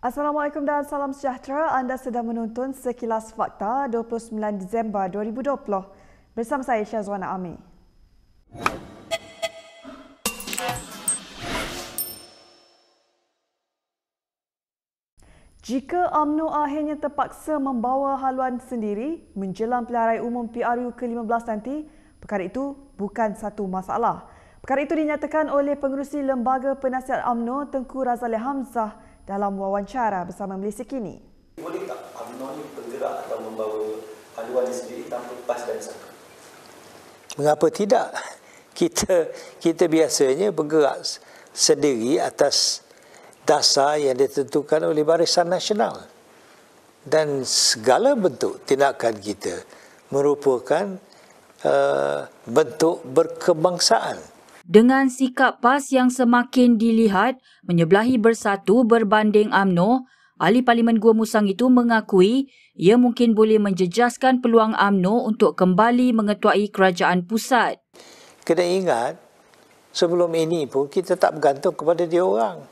Assalamualaikum dan salam sejahtera. Anda sedang menonton Sekilas Fakta 29 Disember 2020. Bersama saya Syazwana Ami. Jika UMNO akhirnya terpaksa membawa haluan sendiri menjelang pilihan raya umum PRU ke-15 nanti, perkara itu bukan satu masalah. Perkara itu dinyatakan oleh pengerusi Lembaga Penasihat UMNO Tengku Razali Hamzah dalam wawancara bersama Malaysia Kini. Boleh tak UMNO ini bergerak atau membawa haluan sendiri tanpa PAS dan SAKA? Mengapa tidak? Kita biasanya bergerak sendiri atas dasar yang ditentukan oleh Barisan Nasional. Dan segala bentuk tindakan kita merupakan bentuk berkebangsaan. Dengan sikap PAS yang semakin dilihat menyebelahi Bersatu berbanding UMNO, Ahli Parlimen Gua Musang itu mengakui ia mungkin boleh menjejaskan peluang UMNO untuk kembali mengetuai kerajaan pusat. Kena ingat, sebelum ini pun kita tak bergantung kepada dia orang.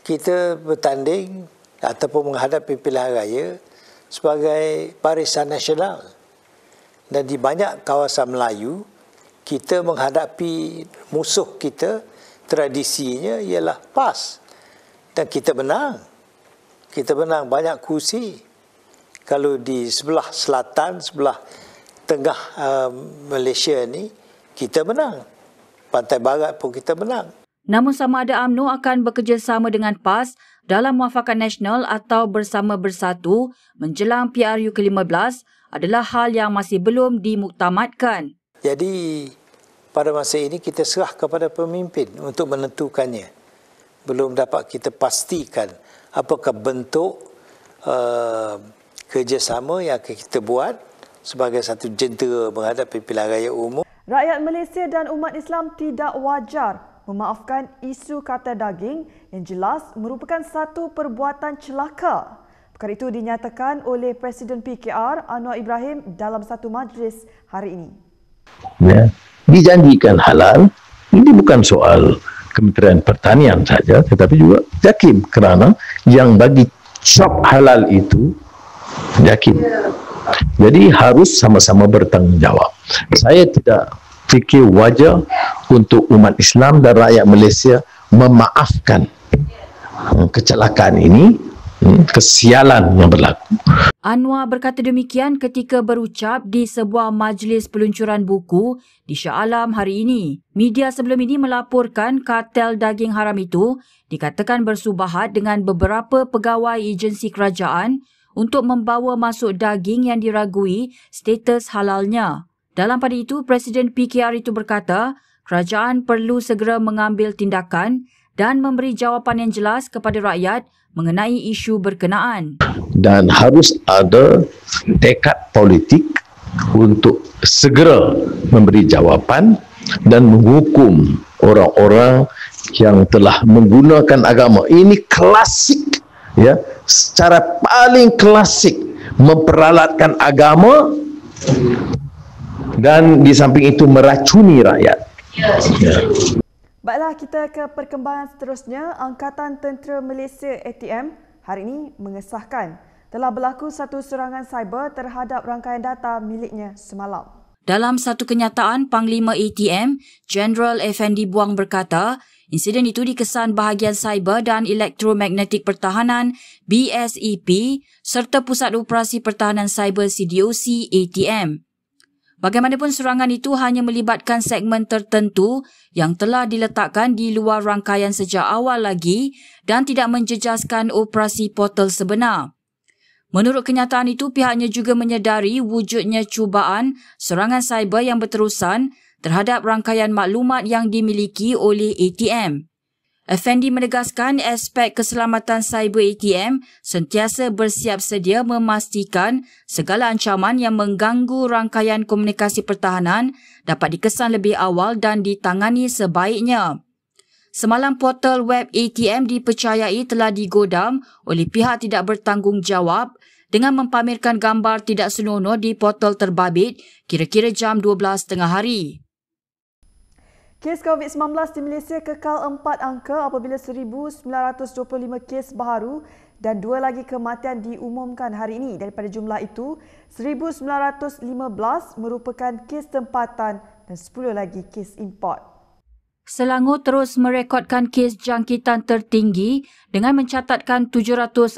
Kita bertanding ataupun menghadapi pilihan raya sebagai Barisan Nasional. Dan di banyak kawasan Melayu, kita menghadapi musuh kita, tradisinya ialah PAS. Dan kita menang. Kita menang banyak kursi. Kalau di sebelah selatan, sebelah tengah Malaysia ni, kita menang. Pantai Barat pun kita menang. Namun sama ada UMNO akan bekerjasama dengan PAS dalam Muafakat Nasional atau bersama Bersatu menjelang PRU ke-15 adalah hal yang masih belum dimuktamadkan. Jadi pada masa ini kita serah kepada pemimpin untuk menentukannya. Belum dapat kita pastikan apakah bentuk kerjasama yang akan kita buat sebagai satu jentera menghadapi pilihan raya umum. Rakyat Malaysia dan umat Islam tidak wajar memaafkan isu kata daging yang jelas merupakan satu perbuatan celaka. Perkara itu dinyatakan oleh Presiden PKR Anwar Ibrahim dalam satu majlis hari ini. Ya, dijanjikan halal, ini bukan soal Kementerian Pertanian saja, tetapi juga JAKIM, kerana yang bagi cop halal itu JAKIM. Jadi harus sama-sama bertanggungjawab. Saya tidak fikir wajar untuk umat Islam dan rakyat Malaysia memaafkan kecelakaan ini, kesialan yang berlaku. Anwar berkata demikian ketika berucap di sebuah majlis peluncuran buku di Shah Alam hari ini. Media sebelum ini melaporkan kartel daging haram itu dikatakan bersubahat dengan beberapa pegawai agensi kerajaan untuk membawa masuk daging yang diragui status halalnya. Dalam pada itu, Presiden PKR itu berkata, kerajaan perlu segera mengambil tindakan dan memberi jawapan yang jelas kepada rakyat mengenai isu berkenaan. Dan harus ada tekad politik untuk segera memberi jawapan dan menghukum orang-orang yang telah menggunakan agama. Ini klasik, ya, secara paling klasik memperalatkan agama dan di samping itu meracuni rakyat. Ya. Baiklah, kita ke perkembangan seterusnya. Angkatan Tentera Malaysia ATM hari ini mengesahkan telah berlaku satu serangan cyber terhadap rangkaian data miliknya semalam. Dalam satu kenyataan, Panglima ATM, Jeneral Effendi Buang berkata, insiden itu dikesan bahagian cyber dan elektromagnetik pertahanan BSEP serta Pusat Operasi Pertahanan Cyber CDOC ATM. Bagaimanapun serangan itu hanya melibatkan segmen tertentu yang telah diletakkan di luar rangkaian sejak awal lagi dan tidak menjejaskan operasi portal sebenar. Menurut kenyataan itu, pihaknya juga menyedari wujudnya cubaan serangan cyber yang berterusan terhadap rangkaian maklumat yang dimiliki oleh ATM. Effendi menegaskan aspek keselamatan cyber ATM sentiasa bersiap sedia memastikan segala ancaman yang mengganggu rangkaian komunikasi pertahanan dapat dikesan lebih awal dan ditangani sebaiknya. Semalam portal web ATM dipercayai telah digodam oleh pihak tidak bertanggungjawab dengan mempamerkan gambar tidak senonoh di portal terbabit kira-kira jam 12 tengah hari. Kes COVID-19 di Malaysia kekal 4 angka apabila 1,925 kes baharu dan 2 lagi kematian diumumkan hari ini. Daripada jumlah itu, 1,915 merupakan kes tempatan dan 10 lagi kes import. Selangor terus merekodkan kes jangkitan tertinggi dengan mencatatkan 747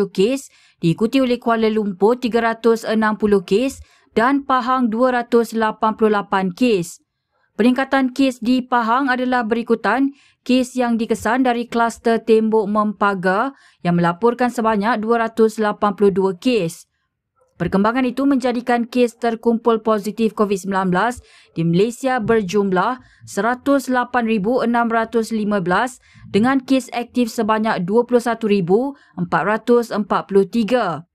kes, diikuti oleh Kuala Lumpur 360 kes dan Pahang 288 kes. Peningkatan kes di Pahang adalah berikutan kes yang dikesan dari kluster Tembok Mempaga yang melaporkan sebanyak 282 kes. Perkembangan itu menjadikan kes terkumpul positif COVID-19 di Malaysia berjumlah 108,615 dengan kes aktif sebanyak 21,443.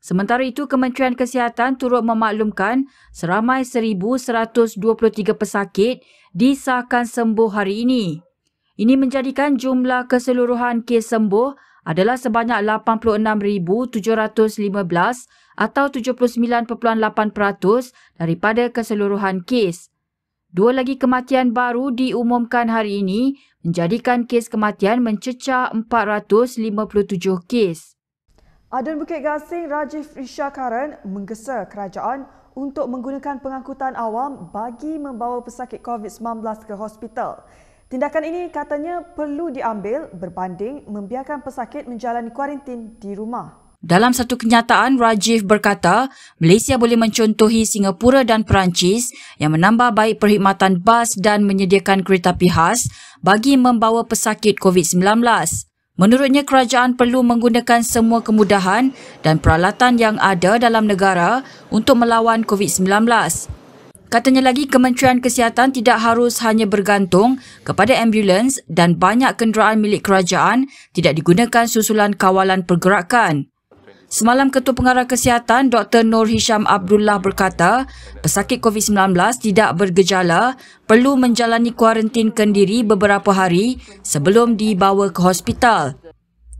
Sementara itu, Kementerian Kesihatan turut memaklumkan seramai 1,123 pesakit disahkan sembuh hari ini. Ini menjadikan jumlah keseluruhan kes sembuh adalah sebanyak 86,715 atau 79.8% daripada keseluruhan kes. 2 lagi kematian baru diumumkan hari ini menjadikan kes kematian mencecah 457 kes. Adun Bukit Gasing Rajiv Rishakaran menggesa kerajaan untuk menggunakan pengangkutan awam bagi membawa pesakit COVID-19 ke hospital. Tindakan ini katanya perlu diambil berbanding membiarkan pesakit menjalani kuarantin di rumah. Dalam satu kenyataan, Rajiv berkata, Malaysia boleh mencontohi Singapura dan Perancis yang menambah baik perkhidmatan bas dan menyediakan keretapi khas bagi membawa pesakit COVID-19. Menurutnya, kerajaan perlu menggunakan semua kemudahan dan peralatan yang ada dalam negara untuk melawan COVID-19. Katanya lagi, Kementerian Kesihatan tidak harus hanya bergantung kepada ambulans dan banyak kenderaan milik kerajaan tidak digunakan susulan kawalan pergerakan. Semalam, Ketua Pengarah Kesihatan Dr. Nur Hisham Abdullah berkata, pesakit COVID-19 tidak bergejala perlu menjalani kuarantin kendiri beberapa hari sebelum dibawa ke hospital.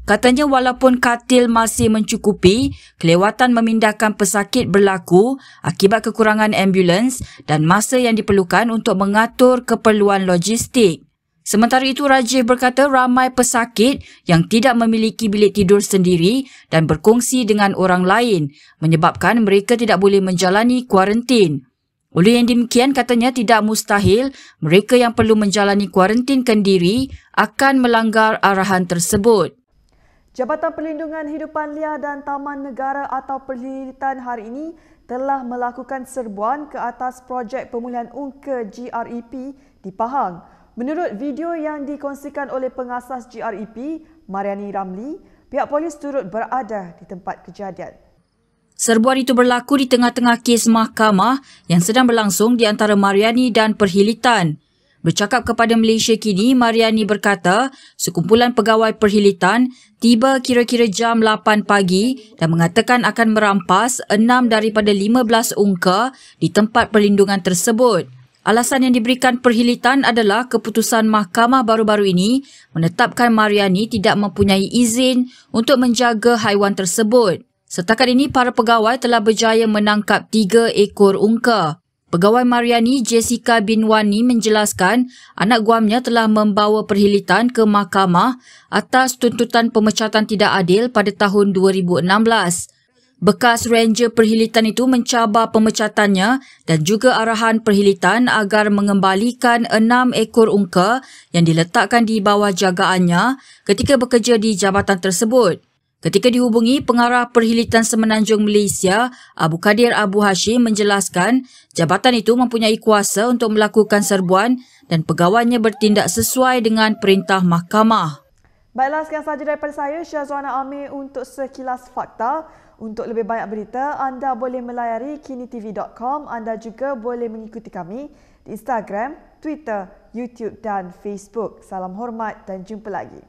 Katanya walaupun katil masih mencukupi, kelewatan memindahkan pesakit berlaku akibat kekurangan ambulans dan masa yang diperlukan untuk mengatur keperluan logistik. Sementara itu, Rajiv berkata ramai pesakit yang tidak memiliki bilik tidur sendiri dan berkongsi dengan orang lain, menyebabkan mereka tidak boleh menjalani kuarantin. Oleh yang demikian, katanya tidak mustahil mereka yang perlu menjalani kuarantin kendiri akan melanggar arahan tersebut. Jabatan Perlindungan Hidupan Liar dan Taman Negara atau Perhilitan hari ini telah melakukan serbuan ke atas projek pemulihan Ungka GREP di Pahang. Menurut video yang dikongsikan oleh pengasas GREP, Mariani Ramli, pihak polis turut berada di tempat kejadian. Serbuan itu berlaku di tengah-tengah kes mahkamah yang sedang berlangsung di antara Mariani dan Perhilitan. Bercakap kepada Malaysia Kini, Mariani berkata sekumpulan pegawai Perhilitan tiba kira-kira jam 8 pagi dan mengatakan akan merampas 6 daripada 15 ungka di tempat perlindungan tersebut. Alasan yang diberikan Perhilitan adalah keputusan mahkamah baru-baru ini menetapkan Mariani tidak mempunyai izin untuk menjaga haiwan tersebut. Setakat ini, para pegawai telah berjaya menangkap 3 ekor ungka. Pegawai Mariani, Jessica Binwani, menjelaskan anak guamnya telah membawa Perhilitan ke mahkamah atas tuntutan pemecatan tidak adil pada tahun 2016. Bekas Ranger Perhilitan itu mencabar pemecatannya dan juga arahan Perhilitan agar mengembalikan 6 ekor ungka yang diletakkan di bawah jagaannya ketika bekerja di jabatan tersebut. Ketika dihubungi, Pengarah Perhilitan Semenanjung Malaysia, Abu Kadir Abu Hashim menjelaskan jabatan itu mempunyai kuasa untuk melakukan serbuan dan pegawainya bertindak sesuai dengan perintah mahkamah. Baiklah, sekian sahaja daripada saya, Syazwana Amir untuk Sekilas Fakta. Untuk lebih banyak berita, anda boleh melayari kinitv.com. Anda juga boleh mengikuti kami di Instagram, Twitter, YouTube dan Facebook. Salam hormat dan jumpa lagi.